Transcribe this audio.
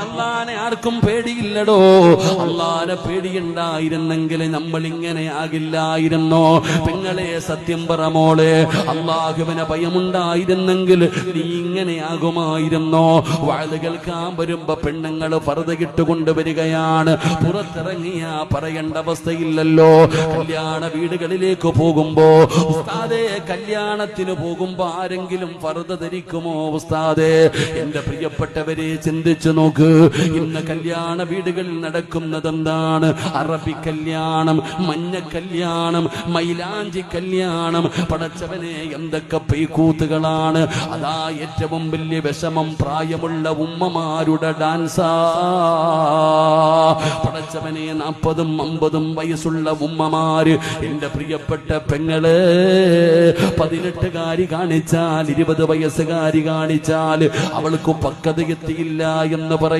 അള്ളാനെ ആർക്കും പേടിയില്ലടോ. അള്ളാനെ പേടിയുണ്ടായിരുന്നെങ്കിൽ നമ്മൾ ഇങ്ങനെ ആകില്ലായിരുന്നോ? പെങ്ങളെ സത്യം പറ മോളെ, അള്ളാഹുവിനെ ഭയമുണ്ടായിരുന്നെങ്കിൽ നീ ഇങ്ങനെ ആകുമായിരുന്നോ? വാഴ് കേൾക്കാൻ വരുമ്പോ പെണ്ണുങ്ങൾ ഫർദ ഇട്ടുകൊണ്ടുവരികയാണ്, പുറത്തിറങ്ങിയാ പറയേണ്ട അവസ്ഥയില്ലല്ലോ. കല്യാണ വീടുകളിലേക്ക് പോകുമ്പോ ഉസ്താദേ, കല്യാണത്തിന് പോകുമ്പോ ആരെങ്കിലും ഫർദ ധരിക്കുമോ ഉസ്താദേ? എന്റെ പ്രിയപ്പെട്ടവരെ ചിന്തിച്ചു നോക്ക്. ഇന്ന് കല്യാണ വീടുകളിൽ നടക്കുന്നത് എന്താണ്? അറബി കല്യാണം, മഞ്ഞ കല്യാണം, മൈലാഞ്ചി കല്യാണം. പടച്ചവനെ, എന്തൊക്കെ പെയ്ക്കൂത്തുകളാണ്! അതാ ഏറ്റവും വലിയ വിഷമം പ്രായമുള്ള ഉമ്മമാരുടെ ഡാൻസാ. പടച്ചവനെ, 40ഉം 50ഉം വയസ്സുള്ള ഉമ്മമാര്, എന്റെ പ്രിയപ്പെട്ട പെങ്ങള്, 18കാരി കാണിച്ചാൽ 20 വയസ്സുകാരി കാണിച്ചാൽ അവൾക്ക് പക്വത എത്തിയില്ല എന്ന് പറയും.